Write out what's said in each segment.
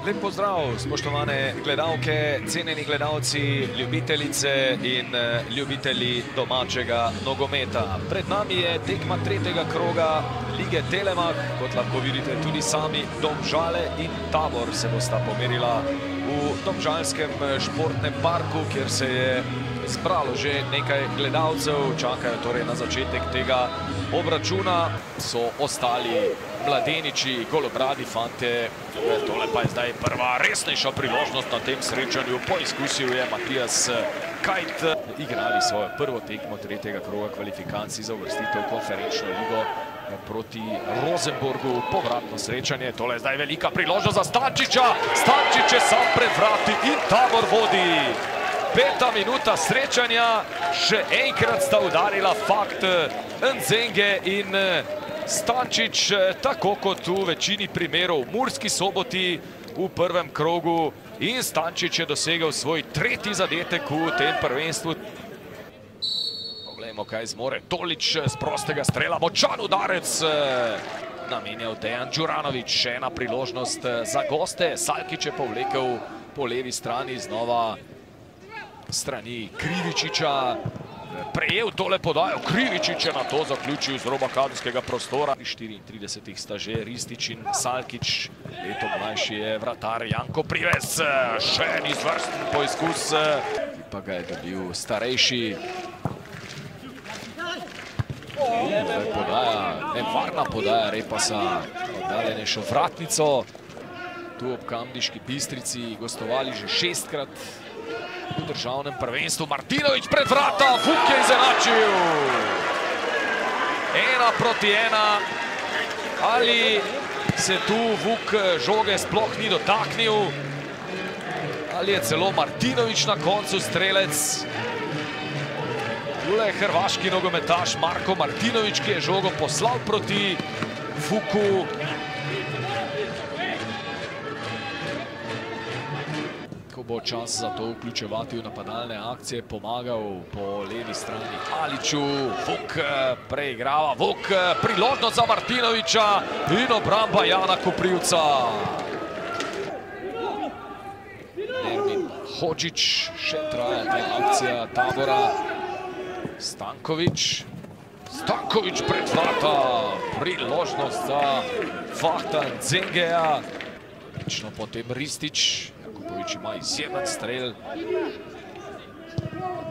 Lep pozdrav, spoštovane gledalke, cenjeni gledalci, ljubiteljice in ljubitelji domačega nogometa. Pred nami je tekma tretjega kroga Lige Telemark. Kot lahko vidite tudi sami, Domžale in Tabor se bosta pomerila v domžalskem športnem parku, kjer se je zbralo že nekaj gledalcev. Čakajo torej na začetek tega obračuna. So ostali mladeniči, golobradi fante. Tole pa je zdaj prva resnejša priložnost na tem srečanju. Poizkusil je Matijas Kajt. Igrali svojo prvo tekmo tretjega kroga kvalifikacij za uvrstitev v konferenčno ligo proti Rosenborgu. Povratno srečanje. Tole je zdaj velika priložnost za Stančiča. Stančič je sam pred vrati in Tabor vodi. 5. minuta srečanja. Še enkrat sta udarila Fakt, Nzenge in Stančič, tako kot v večini primerov v Murski Soboti v prvem krogu. In Stančič je dosegel svoj tretji zadetek v tem prvenstvu. Poglejmo, kaj zmore Tolič z prostega strela. Močan udarec namenjal Dejan Đuranović. Še ena priložnost za goste. Salkić je povlekel po levi strani, znova strani Krivičiča. Prejel tole podajo, Krivičič je na to zaključil z roba kazenskega prostora. 34 sta že Ristić in Salkić. Leto mlajši je vratar Janko Privec. Še en izvrsten poizkus, pa ga je dobil starejši. Podaja, nevarna podaja Repasa, oddaljenejšo vratnico. Tu ob Kamniški Bistrici gostovali že 6-krat v državnem prvenstvu. Martinović pred vrata, Vuk je izenačil. 1-1. Ali se tu Vuk žoge sploh ni dotaknil, ali je celo Martinović na koncu strelec. Tule je hrvaški nogometaš Marko Martinović, ki je žogo poslal proti Vuku. Ko bo čas za to vključevati v napadalne akcije, pomagal po levi strani Aliću. Vuk preigrava, Vuk, priložnost za Martinovića in obramba Jana Koprivca. Nermin Hodžić, še traja ta akcija Tabora. Stanković pred vrata, priložnost za Fakta Nzengeja. Lično potem Ristić. Jakupović ima izjemen strel.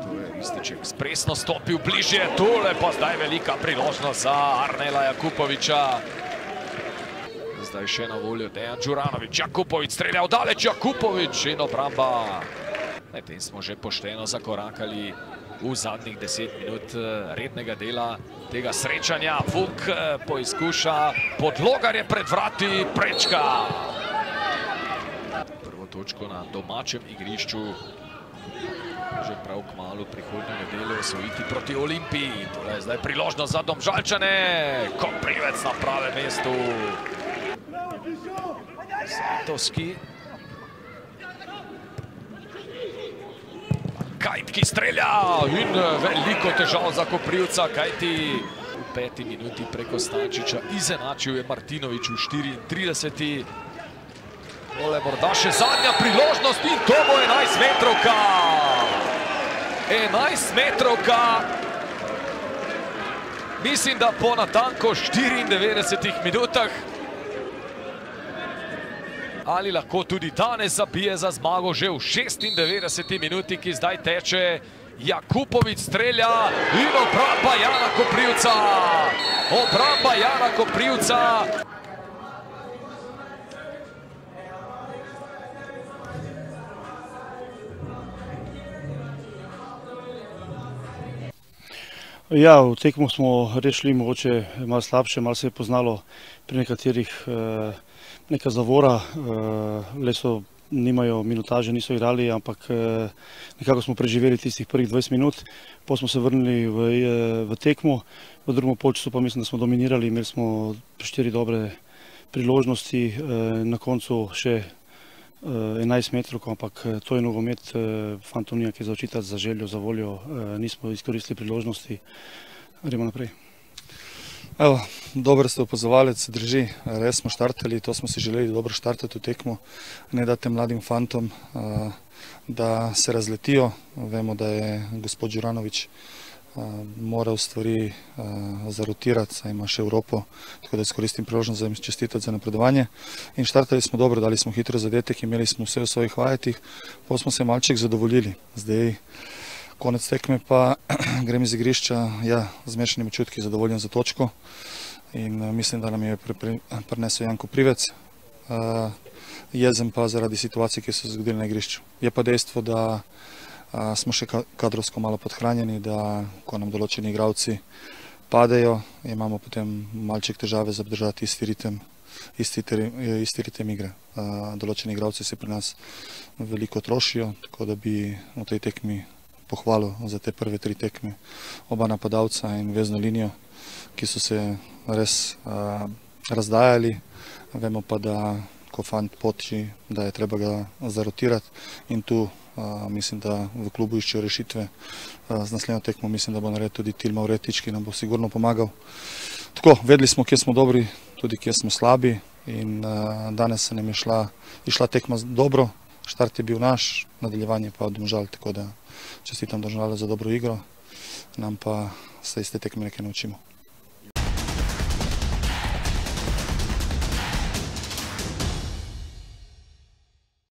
Tu je Ristić ekspresno stopil bližje. Tole pa zdaj velika priložnost za Arnela Jakupovića. Zdaj še na voljo Dejan Đuranović. Jakupović strelja vdaleč, Jakupović in obramba. Medtem smo že pošteno zakorakali v zadnjih 10 minut rednega dela tega srečanja. Vuk poizkuša, Podlogar je pred vrati, prečka. Prvo točko na domačem igrišču že prav kmalu prihodnjo nedeljo osvojiti proti Olimpiji. Tole je zdaj priložnost za Domžalčane. Koprivec na pravem mestu. Santovski. Kajt, ki strelja in veliko težav za Koprivca, kajti v 5. minuti preko Stančiča izenačil je Martinović v 34. Tole morda še zadnja priložnost in to bo 11-metrovka. 11-metrovka. Mislim, da po natanko 94 minutah. Ali lahko tudi danes zabije za zmago že v 96 minuti, ki zdaj teče. Jakupović strelja in obramba Jana Koprivca. Obramba Jana Koprivca. Ja, v tekmo smo res šli mogoče malo slabše, malo se je poznalo pri nekaterih neka zavora. Leso nimajo minutaže, niso igrali, ampak nekako smo preživeli tistih prvih 20 minut. Potem smo se vrnili v tekmo, v drugem polčasu pa mislim, da smo dominirali, imeli smo 4 dobre priložnosti, na koncu še 11 metrovko, ampak to je nogomet, fantom nima kaj za očitati, za željo, za voljo, nismo izkoristili priložnosti, gremo naprej. Evo, dober ste opazovalec, drži, res smo štartali, to smo si želeli dobro štartati v tekmo, ne dati mladim fantom, da se razletijo. Vemo, da je gospod Đuranović moral stvari zarotirati, saj ima še Evropo, tako da izkoristim priložnost za jim čestitati za napredovanje. In štartali smo dobro, dali smo hitro zadetek, imeli smo vse v svojih vajetih, pa smo se malček zadovoljili. Zdaj, konec tekme pa grem iz igrišča, ja, z mešanimi čutki, zadovoljen za točko in mislim, da nam je prinesel Janko Privec. Jezen pa zaradi situacij, ki so se zgodili na igrišču. Je pa dejstvo, da smo še kadrovsko malo podhranjeni, da ko nam določeni igralci padejo, imamo potem malček težave za obdržati isti ritem igre. Določeni igralci se pri nas veliko trošijo, tako da bi v tej tekmi pohvalil za te prve 3 tekme oba napadalca in vezno linijo, ki so se res razdajali. Vemo pa, da ko fant poči, da je treba ga zarotirati in tu mislim, da v klubu iščejo rešitve. Z naslednjo tekmo mislim, da bo naredil tudi Tilma Vretič, ki nam bo sigurno pomagal. Tako, vedeli smo, kje smo dobri, tudi kje smo slabi in danes se nam je išla tekma dobro. Štart je bil naš, nadaljevanje pa od Domžal, tako da čestitam Domžalu za dobro igro, nam pa se iz te tekme nekaj naučimo.